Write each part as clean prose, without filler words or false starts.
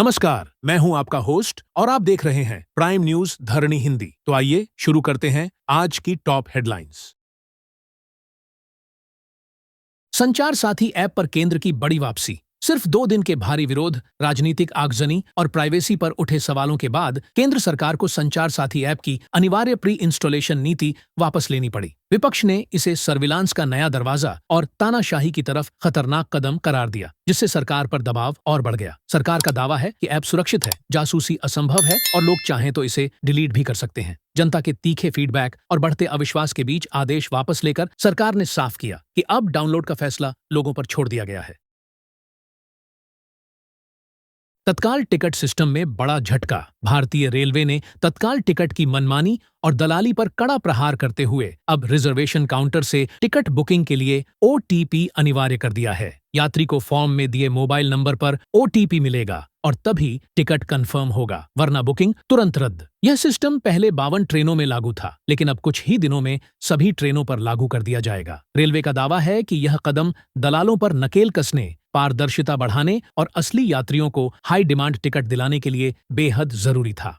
नमस्कार, मैं हूं आपका होस्ट और आप देख रहे हैं प्राइम न्यूज धरणी हिंदी। तो आइए शुरू करते हैं आज की टॉप हेडलाइंस। संचार साथी ऐप पर केंद्र की बड़ी वापसी। सिर्फ 2 दिन के भारी विरोध, राजनीतिक आगजनी और प्राइवेसी पर उठे सवालों के बाद केंद्र सरकार को संचार साथी ऐप की अनिवार्य प्री इंस्टॉलेशन नीति वापस लेनी पड़ी। विपक्ष ने इसे सर्विलांस का नया दरवाजा और तानाशाही की तरफ खतरनाक कदम करार दिया, जिससे सरकार पर दबाव और बढ़ गया। सरकार का दावा है कि ऐप सुरक्षित है, जासूसी असंभव है और लोग चाहें तो इसे डिलीट भी कर सकते हैं। जनता के तीखे फीडबैक और बढ़ते अविश्वास के बीच आदेश वापस लेकर सरकार ने साफ किया कि अब डाउनलोड का फैसला लोगों पर छोड़ दिया गया है। तत्काल टिकट सिस्टम में बड़ा झटका। भारतीय रेलवे ने तत्काल टिकट की मनमानी और दलाली पर कड़ा प्रहार करते हुए अब रिजर्वेशन काउंटर से टिकट बुकिंग के लिए ओटीपी अनिवार्य कर दिया है। यात्री को फॉर्म में दिए मोबाइल नंबर पर ओटीपी मिलेगा और तभी टिकट कंफर्म होगा, वरना बुकिंग तुरंत रद्द। यह सिस्टम पहले 52 ट्रेनों में लागू था, लेकिन अब कुछ ही दिनों में सभी ट्रेनों पर लागू कर दिया जाएगा। रेलवे का दावा है कि यह कदम दलालों पर नकेल कसने, पारदर्शिता बढ़ाने और असली यात्रियों को हाई डिमांड टिकट दिलाने के लिए बेहद जरूरी था।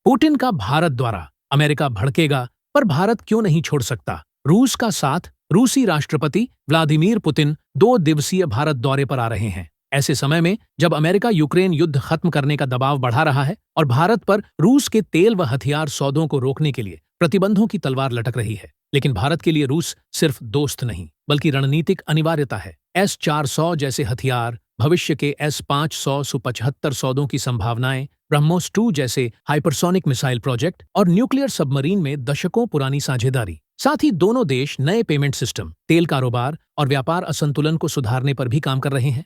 पुतिन का भारत द्वारा। अमेरिका भड़केगा, पर भारत क्यों नहीं छोड़ सकता? रूस का साथ। रूसी राष्ट्रपति व्लादिमीर पुतिन 2 दिवसीय भारत दौरे पर आ रहे हैं। ऐसे समय में जब अमेरिका यूक्रेन युद्ध खत्म करने का दबाव बढ़ा रहा है और भारत पर रूस के तेल व हथियार सौदों को रोकने के लिए प्रतिबंधों की तलवार लटक रही है, लेकिन भारत के लिए रूस सिर्फ दोस्त नहीं बल्कि रणनीतिक अनिवार्यता है। S-400 जैसे हथियार, भविष्य के S-500 Su-75 सौदों की संभावनाएं, ब्रह्मोस 2 जैसे हाइपरसोनिक मिसाइल प्रोजेक्ट और न्यूक्लियर सबमरीन में दशकों पुरानी साझेदारी। साथ ही दोनों देश नए पेमेंट सिस्टम, तेल कारोबार और व्यापार असंतुलन को सुधारने पर भी काम कर रहे हैं।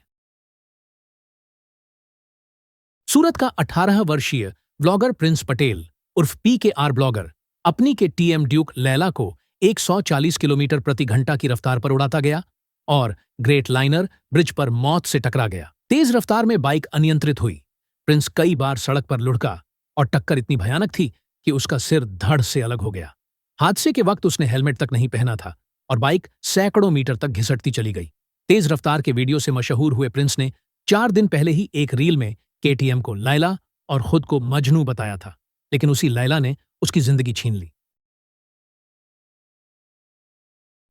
सूरत का 18 वर्षीय ब्लॉगर प्रिंस पटेल उर्फ PKR ब्लॉगर अपनी के TM ड्यूक लैला को 140 किलोमीटर प्रति घंटा की रफ्तार पर उड़ाता गया और ग्रेट लाइनर ब्रिज पर मौत से टकरा गया। तेज रफ्तार में बाइक अनियंत्रित हुई। प्रिंस कई बार सड़क पर लुढ़का और टक्कर इतनी भयानक थी कि उसका सिर धड़ से अलग हो गया। हादसे के वक्त उसने हेलमेट तक नहीं पहना था और बाइक सैकड़ों मीटर तक घिसटती चली गई। तेज रफ्तार के वीडियो से मशहूर हुए प्रिंस ने 4 दिन पहले ही एक रील में KTM को लैला और खुद को मजनू बताया था, लेकिन उसी लैला ने उसकी जिंदगी छीन ली।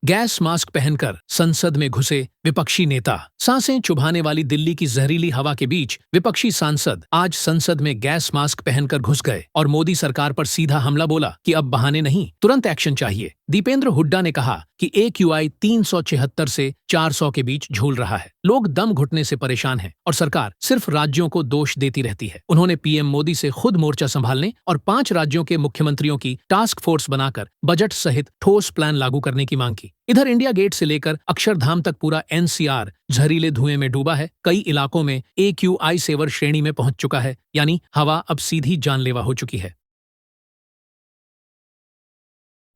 गैस मास्क पहनकर संसद में घुसे विपक्षी नेता। सांसें चुभाने वाली दिल्ली की जहरीली हवा के बीच विपक्षी सांसद आज संसद में गैस मास्क पहनकर घुस गए और मोदी सरकार पर सीधा हमला बोला कि अब बहाने नहीं, तुरंत एक्शन चाहिए। दीपेंद्र हुड्डा ने कहा कि AQI 376 से 400 के बीच झूल रहा है। लोग दम घुटने से परेशान हैं और सरकार सिर्फ राज्यों को दोष देती रहती है। उन्होंने PM मोदी से खुद मोर्चा संभालने और 5 राज्यों के मुख्यमंत्रियों की टास्क फोर्स बनाकर बजट सहित ठोस प्लान लागू करने की मांग की। इधर इंडिया गेट से लेकर अक्षरधाम तक पूरा NCR जहरीले धुएं में डूबा है। कई इलाकों में AQI सेवर श्रेणी में पहुंच चुका है, यानी हवा अब सीधी जानलेवा हो चुकी है।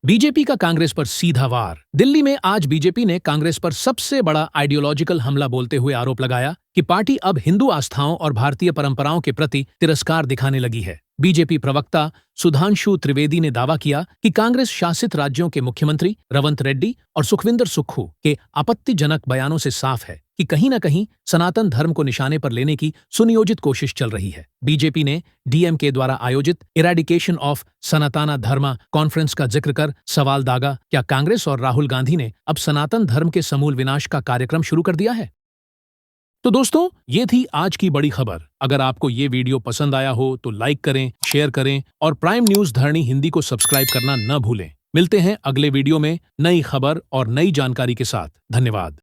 बीजेपी का कांग्रेस पर सीधा वार। दिल्ली में आज बीजेपी ने कांग्रेस पर सबसे बड़ा आइडियोलॉजिकल हमला बोलते हुए आरोप लगाया कि पार्टी अब हिंदू आस्थाओं और भारतीय परंपराओं के प्रति तिरस्कार दिखाने लगी है। बीजेपी प्रवक्ता सुधांशु त्रिवेदी ने दावा किया कि कांग्रेस शासित राज्यों के मुख्यमंत्री रवंत रेड्डी और सुखविंदर सुक्खू के आपत्तिजनक बयानों से साफ है कि कहीं न कहीं सनातन धर्म को निशाने पर लेने की सुनियोजित कोशिश चल रही है। बीजेपी ने DMK द्वारा आयोजित इरेडिकेशन ऑफ सनातन धर्म कॉन्फ्रेंस का जिक्र कर सवाल दागा, क्या कांग्रेस और राहुल गांधी ने अब सनातन धर्म के समूल विनाश का कार्यक्रम शुरू कर दिया है? तो दोस्तों, ये थी आज की बड़ी खबर। अगर आपको ये वीडियो पसंद आया हो तो लाइक करें, शेयर करें और प्राइम न्यूज धरणी हिंदी को सब्सक्राइब करना न भूलें। मिलते हैं अगले वीडियो में नई खबर और नई जानकारी के साथ। धन्यवाद।